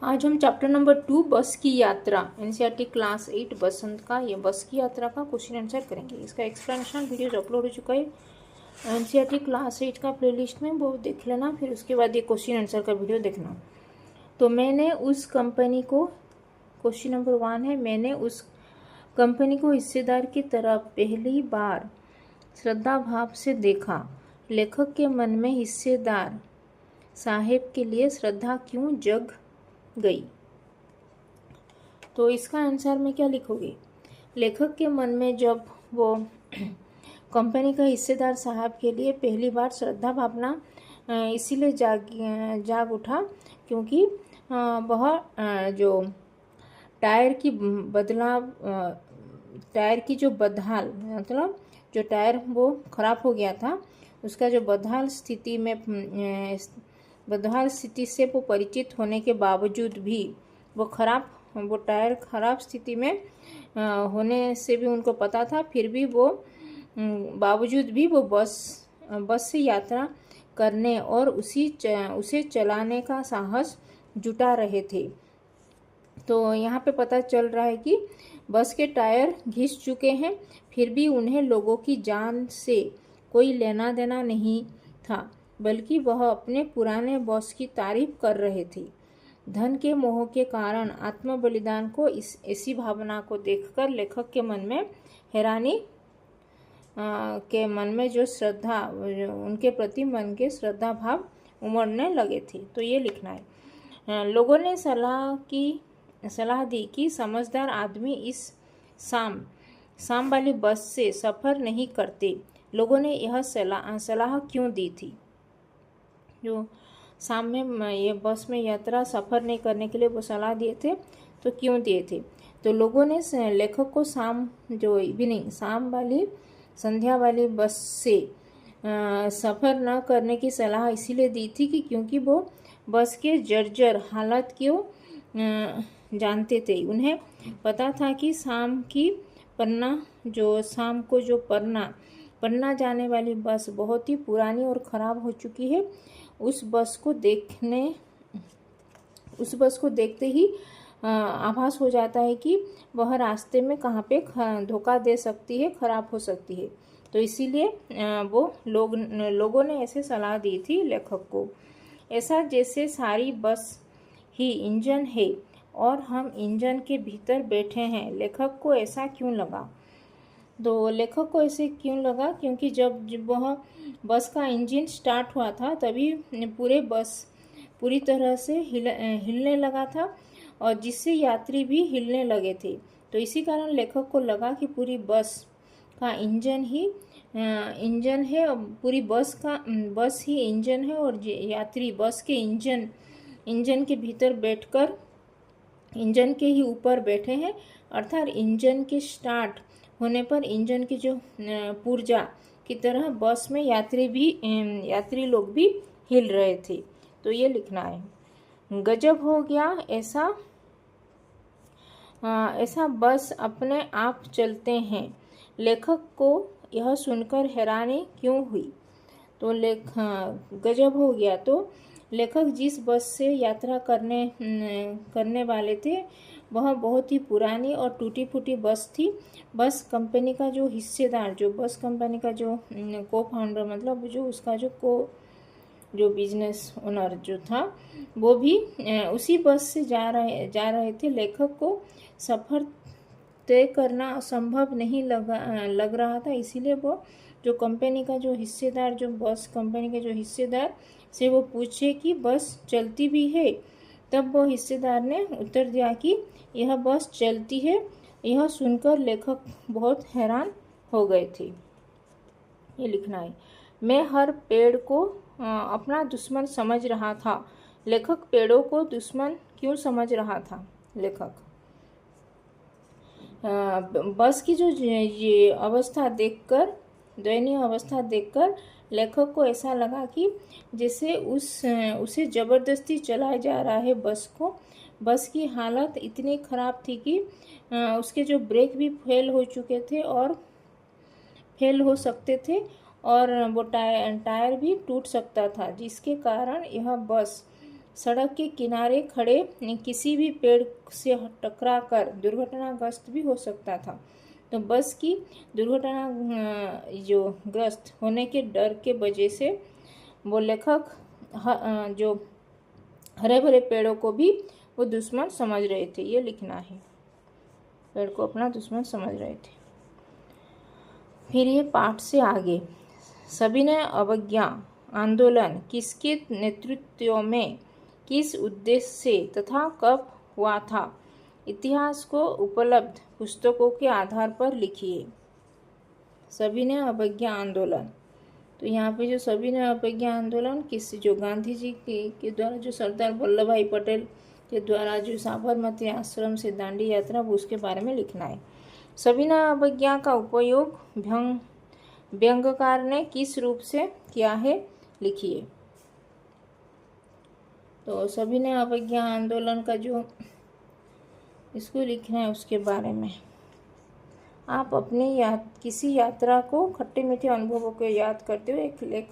आज हम chapter number 2 बस की यात्रा एनसीईआरटी क्लास 8 बसंत का ये बस की यात्रा का क्वेश्चन आंसर करेंगे। इसका एक्सप्लेनेशन वीडियोज अपलोड हो चुका है एनसीईआरटी क्लास 8 का प्लेलिस्ट में, वो देख लेना। फिर उसके बाद ये क्वेश्चन आंसर का वीडियो देखना। तो मैंने उस कंपनी को, क्वेश्चन नंबर 1 है, मैंने उस कंपनी को हिस्सेदार की तरह पहली बार श्रद्धा भाव से देखा। लेखक के मन में हिस्सेदार साहेब के लिए श्रद्धा क्यों जग गई। तो इसका आंसर में क्या लिखोगे? लेखक के मन में जब वो कंपनी का हिस्सेदार साहब के लिए पहली बार श्रद्धा भावना इसीलिए जाग उठा क्योंकि वह जो टायर की जो बदहाल, मतलब जो टायर वो खराब हो गया था, उसका जो बदहाल स्थिति से वो परिचित होने के बावजूद भी वो टायर खराब स्थिति में होने से भी उनको पता था, फिर भी वो बावजूद भी वो बस से यात्रा करने और उसे चलाने का साहस जुटा रहे थे। तो यहाँ पे पता चल रहा है कि बस के टायर घिस चुके हैं, फिर भी उन्हें लोगों की जान से कोई लेना देना नहीं था, बल्कि वह अपने पुराने बॉस की तारीफ कर रहे थे। धन के मोह के कारण आत्म बलिदान को ऐसी भावना को देखकर लेखक के मन में हैरानी के मन में जो श्रद्धा, उनके प्रति मन के श्रद्धा भाव उमड़ने लगे थे। तो ये लिखना है। लोगों ने सलाह दी कि समझदार आदमी इस शाम वाली बस से सफ़र नहीं करते। लोगों ने यह सलाह क्यों दी थी? जो शाम में ये बस में यात्रा सफ़र नहीं करने के लिए वो सलाह दिए थे, तो क्यों दिए थे? तो लोगों ने लेखक को शाम वाली संध्या वाली बस से सफ़र न करने की सलाह इसीलिए दी थी कि क्योंकि वो बस के जर्जर हालत को जानते थे। उन्हें पता था कि शाम को जो पन्ना जाने वाली बस बहुत ही पुरानी और ख़राब हो चुकी है। उस बस को देखते ही आभास हो जाता है कि वह रास्ते में कहाँ पे धोखा दे सकती है, खराब हो सकती है। तो इसीलिए लोगों ने ऐसे सलाह दी थी लेखक को। ऐसा जैसे सारी बस ही इंजन है और हम इंजन के भीतर बैठे हैं। लेखक को ऐसा क्यों लगा? तो लेखक को ऐसे क्यों लगा? क्योंकि जब वह बस का इंजन स्टार्ट हुआ था तभी बस पूरी तरह से हिलने लगा था और जिससे यात्री भी हिलने लगे थे। तो इसी कारण लेखक को लगा कि पूरी बस का इंजन है और पूरी बस ही इंजन है और यात्री बस के इंजन के भीतर बैठकर इंजन के ही ऊपर बैठे हैं, अर्थात इंजन के स्टार्ट होने पर इंजन की जो पुर्जा की तरह बस में यात्री लोग भी हिल रहे थे। तो ये लिखना है। गजब हो गया, ऐसा बस अपने आप चलते हैं। लेखक को यह सुनकर हैरानी क्यों हुई? तो गजब हो गया। तो लेखक जिस बस से यात्रा करने वाले थे वह बहुत ही पुरानी और टूटी फूटी बस थी। बस कंपनी का जो हिस्सेदार, जो बस कंपनी का जो को फाउंडर, मतलब जो उसका जो बिजनेस ओनर जो था, वो भी उसी बस से जा रहे थे। लेखक को सफ़र तय करना असंभव नहीं लग रहा था, इसीलिए वो जो कंपनी का जो हिस्सेदार, जो बस कंपनी के जो हिस्सेदार से वो पूछे कि बस चलती भी है। तब वो हिस्सेदार ने उत्तर दिया कि यह बस चलती है। यह सुनकर लेखक बहुत हैरान हो गए थे। ये लिखना है। मैं हर पेड़ को अपना दुश्मन समझ रहा था। लेखक पेड़ों को दुश्मन क्यों समझ रहा था? लेखक बस की जो ये अवस्था देखकर, दयनीय अवस्था देखकर लेखक को ऐसा लगा कि जैसे उसे ज़बरदस्ती चलाया जा रहा है बस को। बस की हालत इतनी ख़राब थी कि उसके जो ब्रेक भी फेल हो सकते थे और वो टायर भी टूट सकता था, जिसके कारण यह बस सड़क के किनारे खड़े किसी भी पेड़ से टकराकर दुर्घटनाग्रस्त भी हो सकता था। तो बस की दुर्घटना जो ग्रस्त होने के डर के वजह से वो लेखक जो हरे भरे पेड़ों को भी वो दुश्मन समझ रहे थे। ये लिखना है, पेड़ को अपना दुश्मन समझ रहे थे। फिर ये पाठ से आगे, सविनय अवज्ञा आंदोलन किसके नेतृत्व में, किस उद्देश्य से तथा कब हुआ था, इतिहास को उपलब्ध पुस्तकों के आधार पर लिखिए। सविनय अवज्ञा आंदोलन, तो यहाँ पे जो सविनय अवज्ञा आंदोलन किस, जो गांधी जी के द्वारा, जो सरदार वल्लभ भाई पटेल के द्वारा जो साबरमती आश्रम से दांडी यात्रा, उसके बारे में लिखना है। सविनय अवज्ञा का उपयोग व्यंग्यकार ने किस रूप से किया है, लिखिए। तो सविनय अवज्ञा आंदोलन का जो इसको लिखना है उसके बारे में आप अपने किसी यात्रा को, खट्टे मीठे अनुभवों को याद करते हुए एक लेख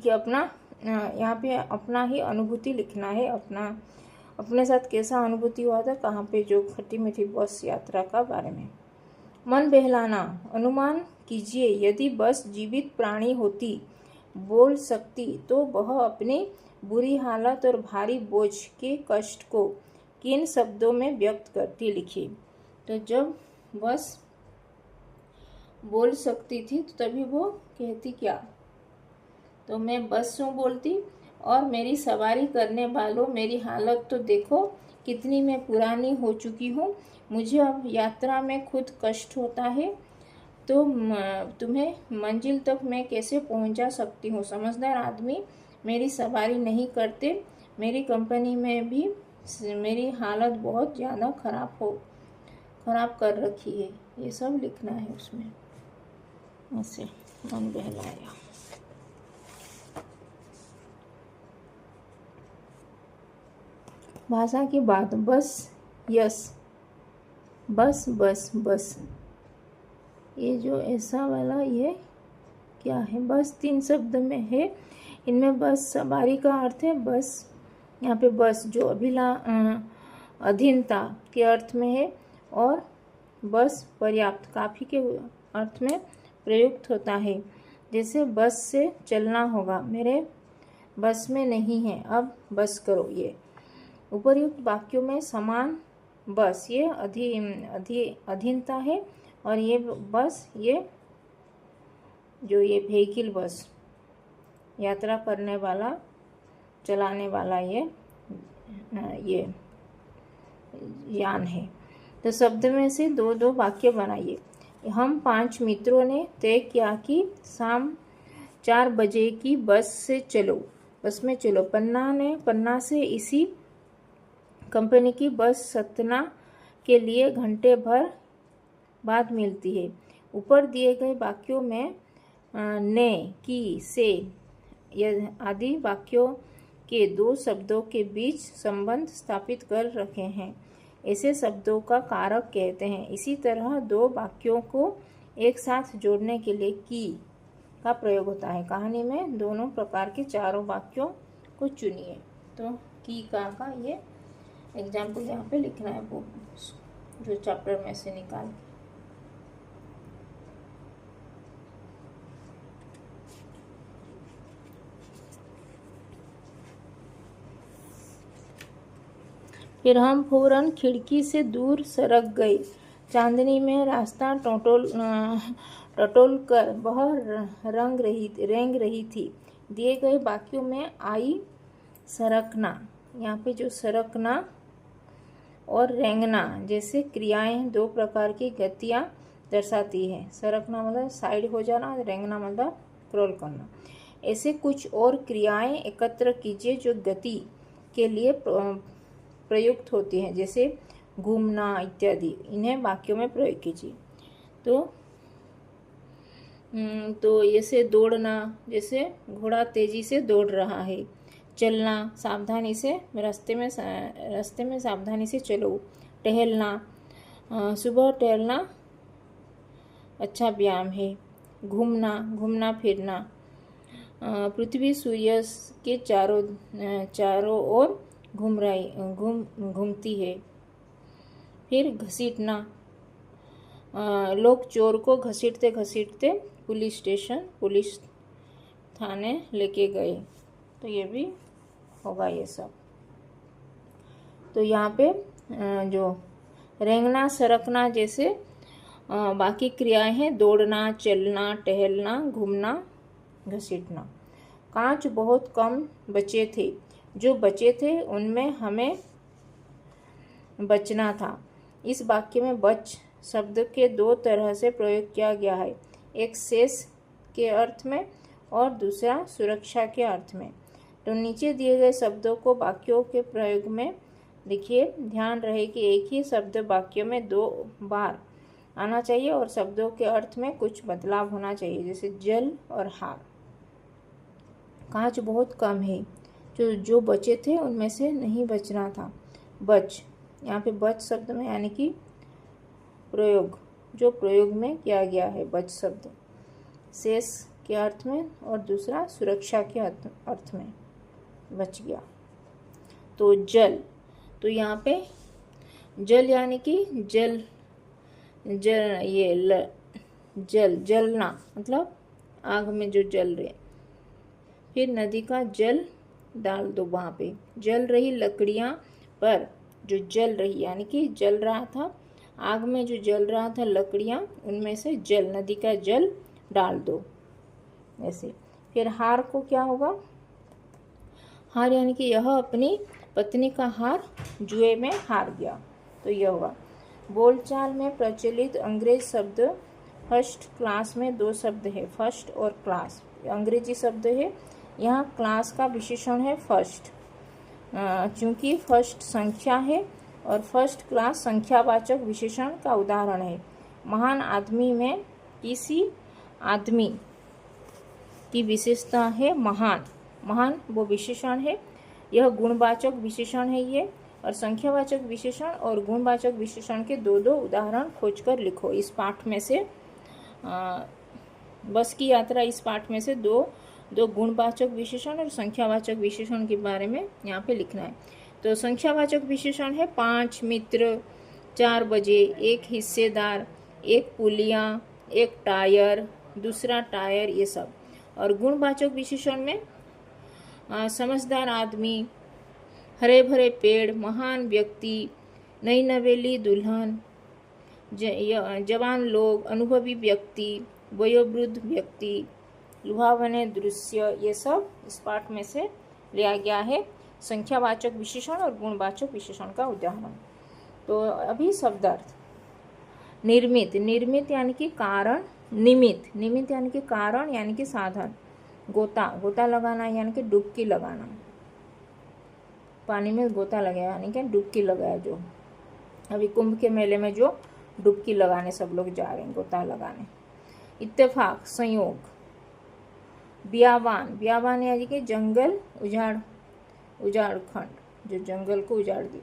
अपना यहाँ पे अपना ही अनुभूति लिखना है। अपने साथ कैसा अनुभूति हुआ था, कहाँ पे, जो खट्टी मीठी बस यात्रा का बारे में। मन बहलाना, अनुमान कीजिए यदि बस जीवित प्राणी होती, बोल सकती, तो वह अपनी बुरी हालत और भारी बोझ के कष्ट को किन शब्दों में व्यक्त करती, लिखिए। तो जब बस बोल सकती थी तो तभी वो कहती क्या, तो मैं बस यूँ बोलती, और मेरी सवारी करने वालों, मेरी हालत तो देखो कितनी मैं पुरानी हो चुकी हूँ, मुझे अब यात्रा में खुद कष्ट होता है, तो तुम्हें मंजिल तक मैं कैसे पहुँचा सकती हूँ। समझदार आदमी मेरी सवारी नहीं करते, मेरी कंपनी में भी मेरी हालत बहुत ज़्यादा खराब कर रखी है। ये सब लिखना है उसमें, ऐसे मन बहलाया। भाषा की बात, बस, यस, बस बस बस, ये जो ऐसा वाला ये क्या है, बस 3 शब्द में है। इनमें बस सवारी का अर्थ है बस, यहाँ पे बस जो अधीनता के अर्थ में है, और बस पर्याप्त, काफ़ी के अर्थ में प्रयुक्त होता है। जैसे बस से चलना होगा, मेरे बस में नहीं है, अब बस करो। ये उपर्युक्त वाक्यों में समान बस, ये अधीनता है, और ये बस, ये जो ये व्हीकल बस, यात्रा करने वाला, चलाने वाला ये यान है। तो शब्द में से 2-2 वाक्य बनाइए। हम 5 मित्रों ने तय किया कि शाम 4 बजे की बस में चलो। पन्ना से इसी कंपनी की बस सतना के लिए घंटे भर बाद मिलती है। ऊपर दिए गए वाक्यों में ने, की, से आदि वाक्यों के 2 शब्दों के बीच संबंध स्थापित कर रखे हैं, ऐसे शब्दों का कारक कहते हैं। इसी तरह 2 वाक्यों को एक साथ जोड़ने के लिए की का प्रयोग होता है। कहानी में दोनों प्रकार के 4 वाक्यों को चुनिए। तो की का ये एग्जाम्पल यहाँ पे लिखना है, वो जो चैप्टर में से निकाल। फिर हम फौरन खिड़की से दूर सरक गए। चांदनी में रास्ता टटोल कर वह रेंग रही थी। दिए गए वाक्यों में आई, सरकना, यहाँ पे जो सरकना और रेंगना जैसे क्रियाएं 2 प्रकार की गतियाँ दर्शाती है। सरकना मतलब साइड हो जाना, रेंगना मतलब क्रॉल करना। ऐसे कुछ और क्रियाएं एकत्र कीजिए जो गति के लिए प्रयुक्त होती हैं, जैसे घूमना इत्यादि। इन्हें वाक्यों में प्रयोग कीजिए। तो ऐसे दौड़ना, जैसे घोड़ा तेजी से दौड़ रहा है। चलना, सावधानी से रास्ते में सावधानी से चलो। टहलना, सुबह टहलना अच्छा व्यायाम है। घूमना फिरना, पृथ्वी सूर्य के चारों ओर घूमती है। फिर घसीटना, लोग चोर को घसीटते घसीटते पुलिस थाने लेके गए। तो ये भी होगा ये सब। तो यहाँ पे जो रेंगना सरकना जैसे बाकी क्रियाएं हैं, दौड़ना, चलना, टहलना, घूमना, घसीटना। कांच बहुत कम बचे थे, जो बचे थे उनमें हमें बचना था। इस वाक्य में बच शब्द के दो तरह से प्रयोग किया गया है, एक शेष के अर्थ में और दूसरा सुरक्षा के अर्थ में। तो नीचे दिए गए शब्दों को वाक्यों के प्रयोग में लिखिए। ध्यान रहे कि एक ही शब्द वाक्यों में 2 बार आना चाहिए और शब्दों के अर्थ में कुछ बदलाव होना चाहिए, जैसे जल और हार। कांच बहुत कम है, जो बचे थे उनमें से नहीं बचना था। बच, यहाँ पे बच शब्द में यानी कि प्रयोग, जो प्रयोग में किया गया है बच शब्द, शेष के अर्थ में और दूसरा सुरक्षा के अर्थ में बच गया। तो जल, तो यहाँ पे जल यानी कि जलना मतलब आग में जो जल रहे। फिर नदी का जल डाल दो, वहाँ पे जल रही लकड़ियाँ पर जो जल रही यानी कि जल रहा था, आग में जो जल रहा था लकड़ियाँ, उनमें से जल, नदी का जल डाल दो ऐसे। फिर हार को क्या होगा? हार यानी कि यह अपनी पत्नी का हार जुए में हार गया, तो यह होगा। बोलचाल में प्रचलित अंग्रेज शब्द फर्स्ट क्लास में 2 शब्द है, फर्स्ट और क्लास, अंग्रेजी शब्द है। यहाँ क्लास का विशेषण है फर्स्ट, क्योंकि फर्स्ट संख्या है और फर्स्ट क्लास संख्यावाचक विशेषण का उदाहरण है। महान आदमी में किसी आदमी की विशेषता है महान, महान वो विशेषण है, यह गुणवाचक विशेषण है ये। और संख्यावाचक विशेषण और गुणवाचक विशेषण के 2 उदाहरण खोजकर लिखो। इस पाठ में से बस की यात्रा, इस पाठ में से दो गुणवाचक विशेषण और संख्यावाचक विशेषण के बारे में यहाँ पे लिखना है। तो संख्यावाचक विशेषण है 5 मित्र, 4 बजे, 1 हिस्सेदार, 1 पुलिया, 1 टायर, दूसरा टायर, ये सब। और गुणवाचक विशेषण में समझदार आदमी, हरे भरे पेड़, महान व्यक्ति, नई नवेली दुल्हन, जवान लोग, अनुभवी व्यक्ति, वयोवृद्ध व्यक्ति, लुभावने दृश्य, ये सब इस पाठ में से लिया गया है संख्यावाचक विशेषण और गुणवाचक विशेषण का उदाहरण। तो अभी शब्दार्थ। निर्मित, निर्मित यानी कि कारण, निमित्त, निमित्त यानी कि कारण यानी कि साधन। गोता, गोता लगाना यानी कि डुबकी लगाना, पानी में गोता लगाया यानी कि डुबकी लगाया। जो अभी कुंभ के मेले में जो डुबकी लगाने सब लोग जा रहे हैं गोता लगाने। इत्तेफाक, संयोग। बियाबान, बियाबान यानी कि जंगल उजाड़ खंड, जो जंगल को उजाड़ दी।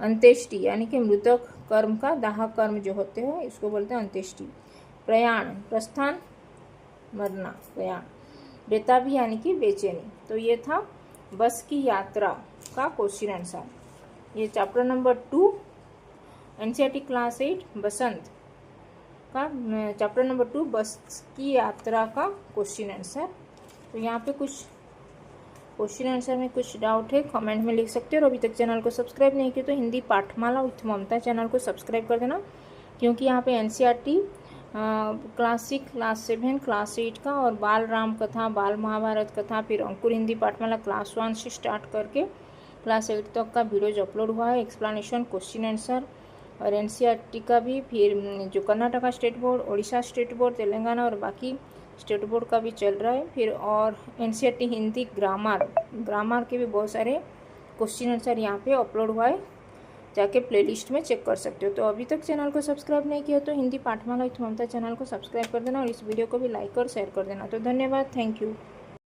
अंत्येष्टि यानी कि मृतक कर्म का दाह कर्म जो होते हैं इसको बोलते हैं अंत्येष्टि। प्रयाण, प्रस्थान, मरना, प्रयाण। बेताबी यानी कि बेचैनी। तो ये था बस की यात्रा का क्वेश्चन आंसर। ये चैप्टर नंबर 2 एनसीईआरटी क्लास 8 बसंत का चैप्टर नंबर 2 बस की यात्रा का क्वेश्चन आंसर। तो यहाँ पे कुछ क्वेश्चन आंसर में कुछ डाउट है, कमेंट में लिख सकते हो। और अभी तक चैनल को सब्सक्राइब नहीं किया तो हिंदी पाठमाला विथ ममता चैनल को सब्सक्राइब कर देना, क्योंकि यहाँ पे एनसीईआरटी क्लास 6, क्लास 7, क्लास 8 का और बाल राम कथा, बाल महाभारत कथा, फिर अंकुर हिंदी पाठमाला क्लास 1 से स्टार्ट करके क्लास 8 तक का वीडियोज अपलोड हुआ है, एक्सप्लेनेशन, क्वेश्चन आंसर। और एनसीईआरटी का भी, फिर जो Karnataka state board, Orissa state board, Telangana और बाकी स्टेट बोर्ड का भी चल रहा है। फिर और एनसीईआरटी हिंदी ग्रामर के भी बहुत सारे क्वेश्चन आंसर यहाँ पे अपलोड हुआ है, जाके प्लेलिस्ट में चेक कर सकते हो। तो अभी तक चैनल को सब्सक्राइब नहीं किया तो हिंदी पाठमाला विथ ममता चैनल को सब्सक्राइब कर देना और इस वीडियो को भी लाइक और शेयर कर देना। तो धन्यवाद, थैंक यू।